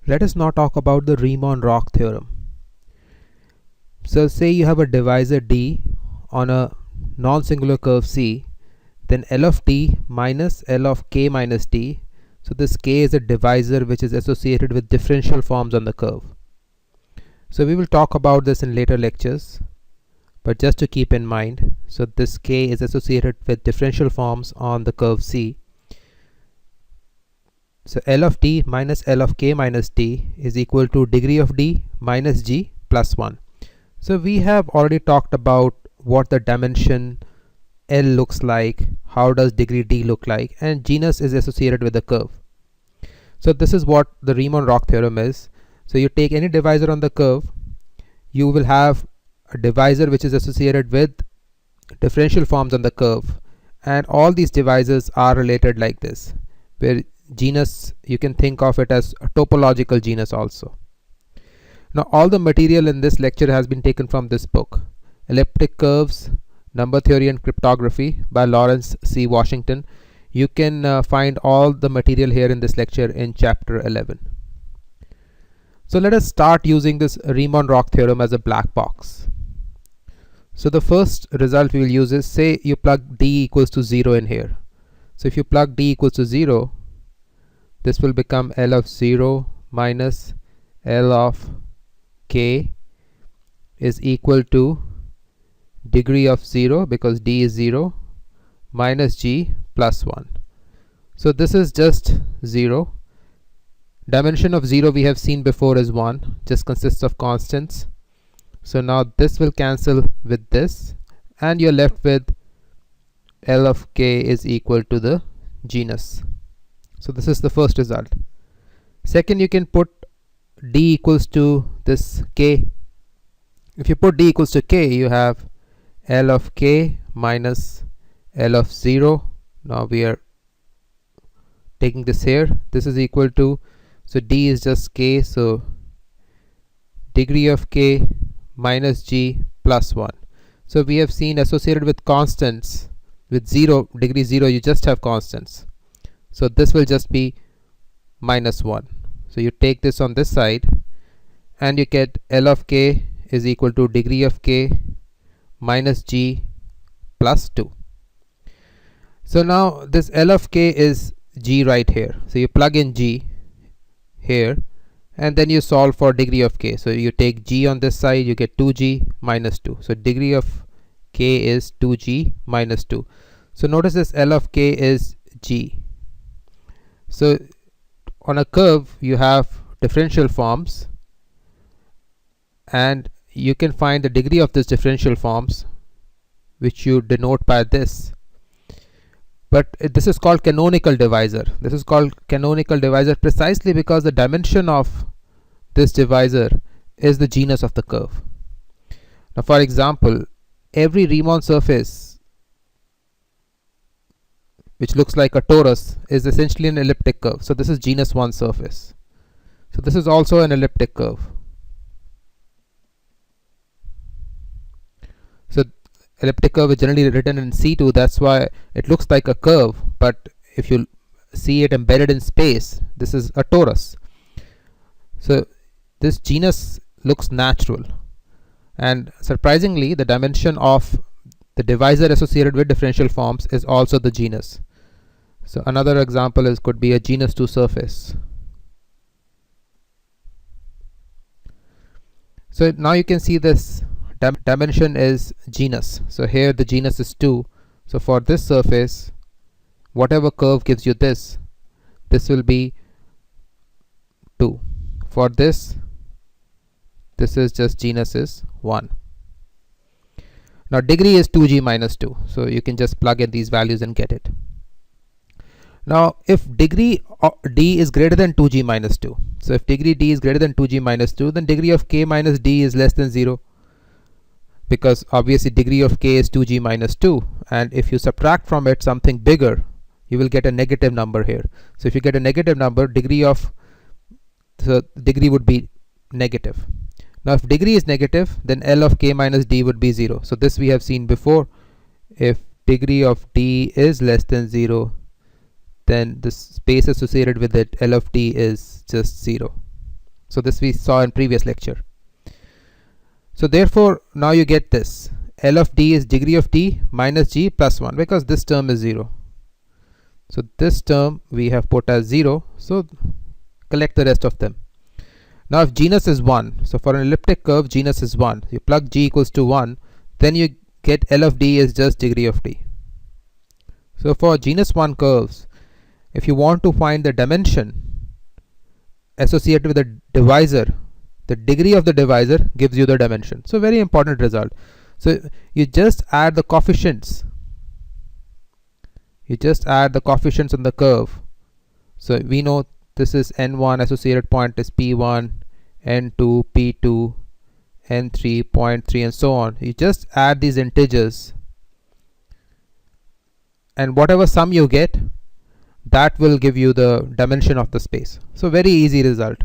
Let us now talk about the Riemann Roch theorem. So say you have a divisor D on a non-singular curve C, then L of D minus L of K minus D. So this K is a divisor which is associated with differential forms on the curve. So we will talk about this in later lectures, but just to keep in mind, so this K is associated with differential forms on the curve C. So L of D minus L of K minus D is equal to degree of D minus G plus 1. So we have already talked about what the dimension L looks like, how does degree D look like, and genus is associated with the curve. So this is what the Riemann Roch theorem is. So you take any divisor on the curve, you will have a divisor which is associated with differential forms on the curve, and all these divisors are related like this, where genus, you can think of it as a topological genus also. Now all the material in this lecture has been taken from this book, Elliptic Curves, Number Theory and Cryptography by Lawrence C. Washington. You can find all the material here in this lecture in chapter 11. So let us start using this Riemann Roch theorem as a black box. So the first result we will use is, say you plug D equals to 0 in here. So if you plug D equals to 0, this will become L of 0 minus L of K is equal to degree of 0, because D is 0, minus G plus 1. So this is just 0. Dimension of 0 we have seen before is 1, just consists of constants. So now this will cancel with this, and you're left with L of K is equal to the genus. So this is the first result. Second, you can put D equals to this K. If you put D equals to K, you have L of K minus L of 0. Now we are taking this here. This is equal to, so D is just K, so degree of K minus G plus 1. So we have seen associated with constants, with 0, degree 0, you just have constants. So this will just be minus 1. So you take this on this side, and you get L of K is equal to degree of K minus G plus 2. So now this L of K is G right here. So you plug in G here, and then you solve for degree of K. So you take G on this side, you get 2G minus 2. So degree of K is 2G minus 2. So notice this L of K is G. So on a curve you have differential forms, and you can find the degree of this differential forms, which you denote by this. But this is called canonical divisor. This is called canonical divisor precisely because the dimension of this divisor is the genus of the curve. Now for example, every Riemann surface which looks like a torus is essentially an elliptic curve. So this is genus 1 surface. So this is also an elliptic curve. So elliptic curve is generally written in C2, that's why it looks like a curve, but if you see it embedded in space, this is a torus. So this genus looks natural, and surprisingly the dimension of the divisor associated with differential forms is also the genus. So another example is could be a genus 2 surface. So now you can see this dimension is genus. So here the genus is 2. So for this surface, whatever curve gives you this will be 2. For this is just genus is 1. Now degree is 2G minus 2. So you can just plug in these values and get it. Now if degree D is greater than 2G minus 2, so if degree D is greater than 2G minus 2, then degree of K minus D is less than 0, because obviously degree of K is 2G minus 2, and if you subtract from it something bigger, you will get a negative number here. So if you get a negative number, degree would be negative. Now if degree is negative, then L of K minus D would be 0. So this we have seen before. If degree of D is less than 0, then the space associated with it, L of D, is just 0. So this we saw in previous lecture. So therefore now you get this. L of d is degree of d minus g plus 1, because this term is 0. So this term we have put as 0. So collect the rest of them. Now if genus is 1, so for an elliptic curve genus is 1, you plug g equals to 1, then you get L of d is just degree of d. So for genus 1 curves, if you want to find the dimension associated with the divisor, the degree of the divisor gives you the dimension. So very important result. So you just add the coefficients. You just add the coefficients on the curve. So we know this is n1, associated point is p1, n2, p2, n3, 0.3, and so on. You just add these integers, and whatever sum you get, that will give you the dimension of the space. So very easy result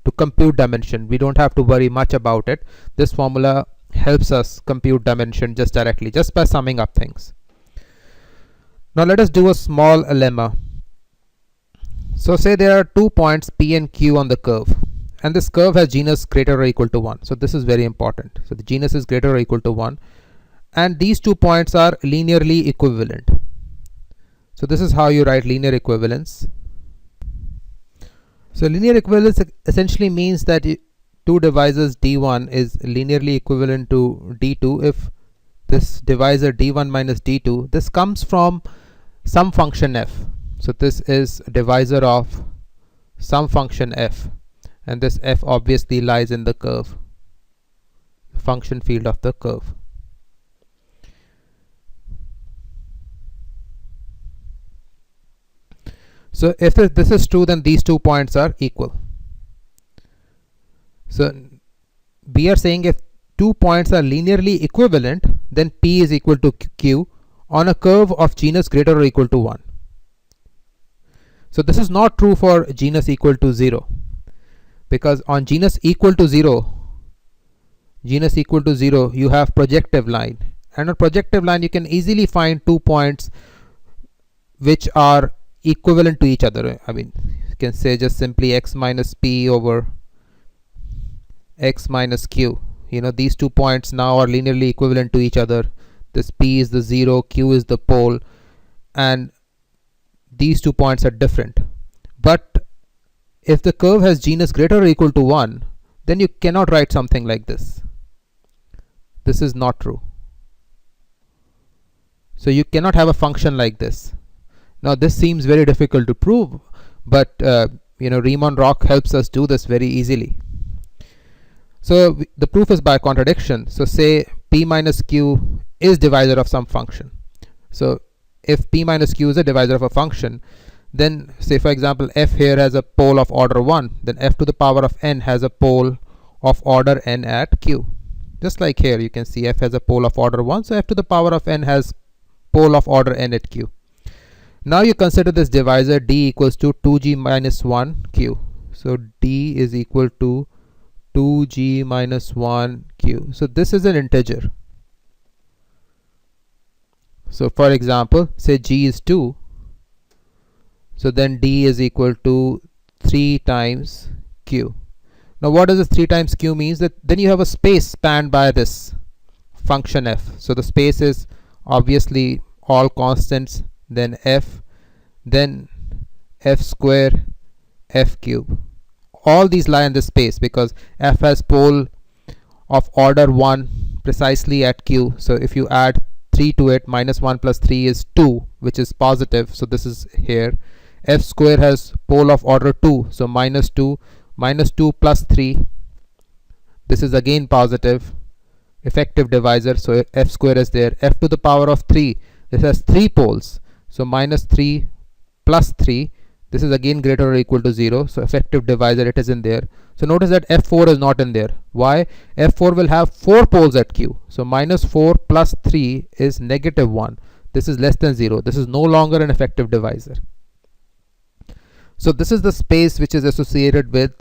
to compute dimension. We don't have to worry much about it. This formula helps us compute dimension just directly, just by summing up things. Now let us do a small lemma. So say there are 2 points p and q on the curve, and this curve has genus greater or equal to 1. So this is very important. So the genus is greater or equal to 1, and these 2 points are linearly equivalent. So this is how you write linear equivalence. So linear equivalence essentially means that 2 divisors d1 is linearly equivalent to d2 if this divisor d1 minus d2, this comes from some function f. So this is a divisor of some function f, and this f obviously lies in the curve, the function field of the curve. So if this is true, then these 2 points are equal. So we are saying if 2 points are linearly equivalent, then p is equal to q on a curve of genus greater or equal to 1. So this is not true for genus equal to 0, because on genus equal to 0, you have projective line, and on projective line you can easily find 2 points which are equivalent to each other. I mean, you can say just simply x minus p over x minus q. You know, these 2 points now are linearly equivalent to each other. This p is the 0, q is the pole, and these 2 points are different. But if the curve has genus greater or equal to 1, then you cannot write something like this. This is not true. So you cannot have a function like this. Now this seems very difficult to prove, but Riemann Roch helps us do this very easily. So the proof is by contradiction. So say p minus q is divisor of some function. So if p minus q is a divisor of a function, then say for example f here has a pole of order 1, then f to the power of n has a pole of order n at q. Just like here you can see f has a pole of order 1, so f to the power of n has pole of order n at q. Now you consider this divisor d equals to 2g minus 1 q. So d is equal to 2g minus 1 q. So this is an integer. So for example, say g is 2. So then d is equal to 3 times q. Now what does this 3 times q means? That then you have a space spanned by this function f. So the space is obviously all constants, then f, then f square, f cube. All these lie in this space because f has pole of order 1 precisely at q. So if you add 3 to it, minus 1 plus 3 is 2, which is positive. So this is here. F square has pole of order 2. So minus 2 plus 3. This is again positive. Effective divisor. So f square is there. F to the power of 3. This has 3 poles. So minus 3 plus 3. This is again greater or equal to 0. So effective divisor, it is in there. So notice that f4 is not in there. Why? f4 will have 4 poles at q. So minus 4 plus 3 is negative 1. This is less than 0. This is no longer an effective divisor. So this is the space which is associated with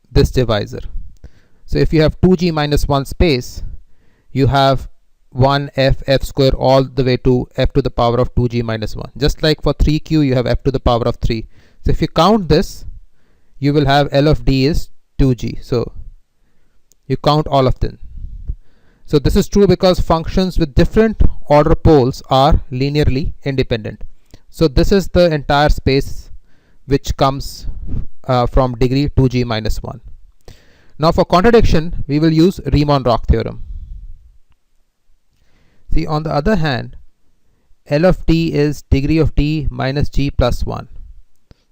this divisor. So if you have 2g minus 1 space, you have 1 f square all the way to f to the power of 2g minus 1. Just like for 3q, you have f to the power of 3. So if you count this, you will have L of d is 2g. So you count all of them. So this is true because functions with different order poles are linearly independent. So this is the entire space which comes from degree 2g minus 1. Now for contradiction, we will use Riemann Roch theorem. See, on the other hand, L of d is degree of d minus g plus 1.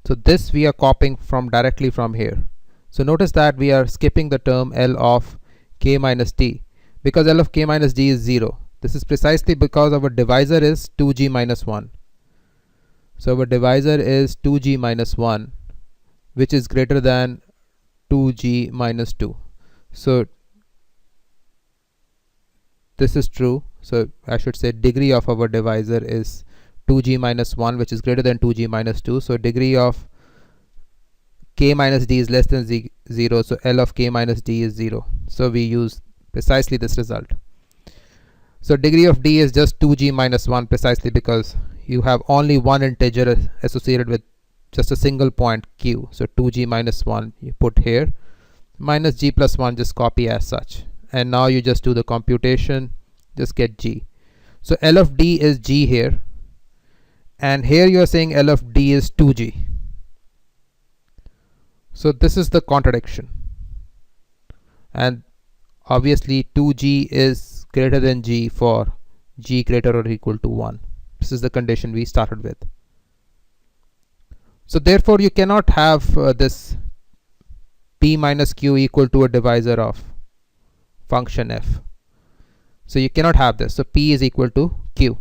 So this we are copying from directly from here. So notice that we are skipping the term L of k minus d because L of k minus d is 0. This is precisely because our divisor is 2g minus 1. So our divisor is 2g minus 1, which is greater than 2g minus 2. So this is true. So I should say degree of our divisor is 2g minus 1, which is greater than 2g minus 2. So degree of k minus d is less than 0. So L of k minus d is 0. So we use precisely this result. So degree of d is just 2g minus 1 precisely because you have only one integer associated with just a single point q. So 2g minus 1 you put here, minus g plus 1 just copy as such, and now you just do the computation, just get g. So L of d is g here, and here you are saying L of d is 2g. So this is the contradiction, and obviously 2g is greater than g for g greater or equal to 1. This is the condition we started with. So therefore you cannot have this p minus q equal to a divisor of function f. So you cannot have this. So p is equal to q.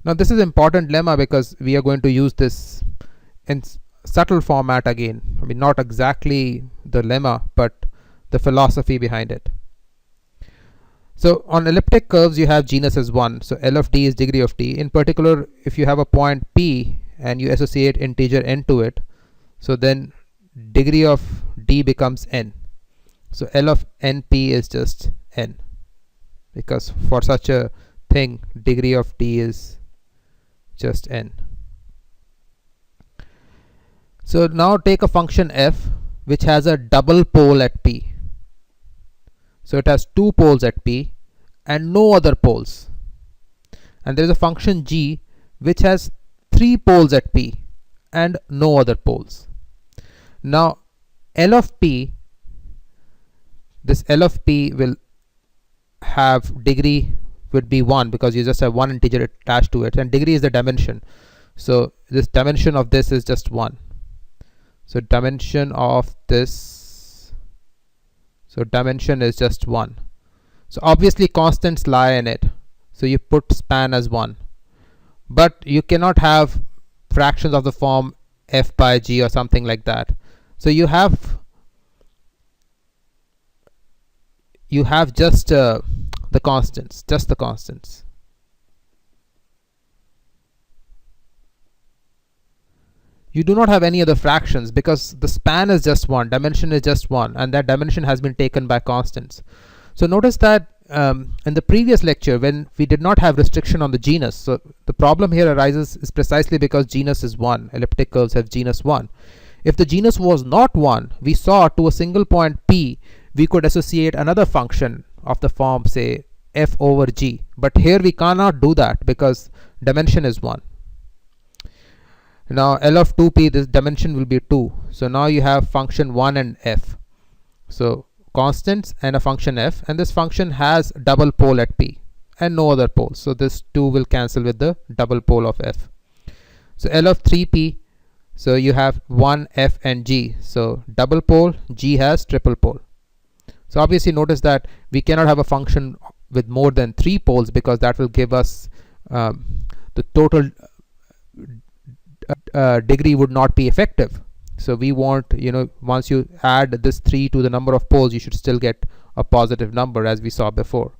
Now this is important lemma because we are going to use this in subtle format again. I mean, not exactly the lemma, but the philosophy behind it. So on elliptic curves you have genus as 1. So L of d is degree of d. In particular, if you have a point p and you associate integer n to it, so then degree of d becomes n. So L of np is just n, because for such a thing degree of d is just n. So now take a function f which has a double pole at p. So it has two poles at p and no other poles, and there is a function g which has three poles at p and no other poles. Now L of p, this L of p will have degree would be 1 because you just have one integer attached to it, and degree is the dimension. So this dimension of this is just 1. So dimension of this, so dimension is just 1. So obviously constants lie in it, so you put span as 1, but you cannot have fractions of the form f by g or something like that. So you have just the constants, just the constants. You do not have any other fractions because the span is just 1, dimension is just 1, and that dimension has been taken by constants. So notice that in the previous lecture when we did not have restriction on the genus, so the problem here arises is precisely because genus is 1. Elliptic curves have genus 1. If the genus was not 1, we saw to a single point p we could associate another function of the form, say f over g, but here we cannot do that because dimension is 1. Now L of 2p, this dimension will be 2. So now you have function 1 and f. So constants and a function f, and this function has double pole at p and no other poles. So this 2 will cancel with the double pole of f. So L of 3p, so you have 1, f and g. So double pole, g has triple pole. So obviously notice that we cannot have a function with more than 3 poles because that will give us the total degree would not be effective. So we want, once you add this 3 to the number of poles, you should still get a positive number as we saw before.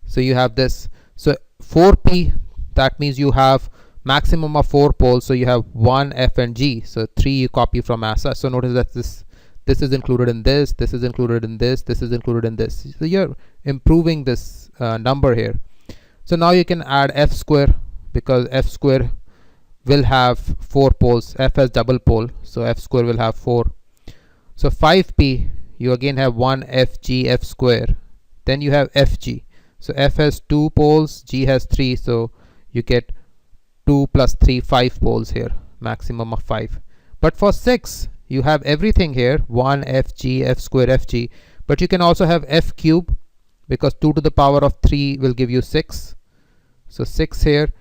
So you have this. So 4p, that means you have maximum of 4 poles. So you have 1, f and g. So 3 you copy from as such. So notice that this is included in this, this is included in this, this is included in this. So you're improving this number here. So now you can add f square because f square will have 4 poles. F has double pole, so f square will have 4. So 5p, you again have 1 fg f square. Then you have fg. So f has 2 poles, g has 3, so you get 2 plus 3, 5 poles here, maximum of 5. But for 6, you have everything here, 1 fg f square fg, but you can also have f cube, because 2 to the power of 3 will give you 6. So 6 here,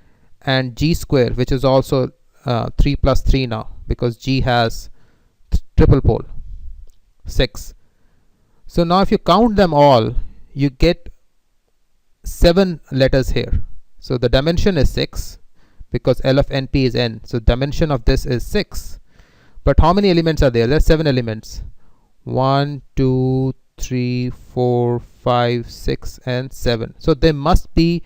and g square, which is also 3 plus 3 now, because g has triple pole, 6. So now if you count them all, you get 7 letters here. So the dimension is 6, because L of np is n. So dimension of this is 6. But how many elements are there? There are 7 elements. 1, 2, 3, 4, 5, 6, and 7. So they must be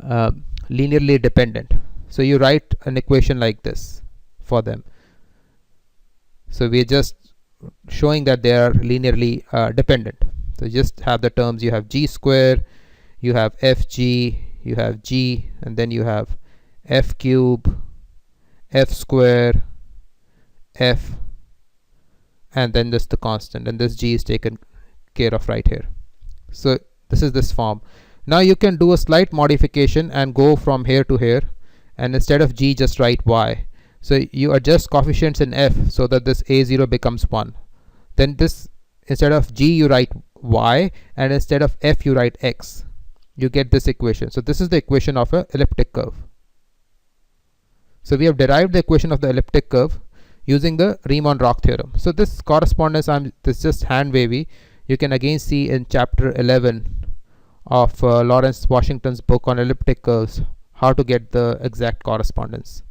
linearly dependent. So you write an equation like this for them. So we're just showing that they are linearly dependent. So just have the terms. You have g square, you have fg, you have g, and then you have f cube, f square, f, and then this the constant, and this g is taken care of right here. So this is this form. Now you can do a slight modification and go from here to here, and instead of g just write y. So you adjust coefficients in f so that this a0 becomes 1. Then this, instead of g you write y, and instead of f you write x. You get this equation. So this is the equation of an elliptic curve. So we have derived the equation of the elliptic curve using the Riemann Roch theorem. So this correspondence, this is just hand wavy. You can again see in chapter 11 of Lawrence Washington's book on elliptic curves how to get the exact correspondence.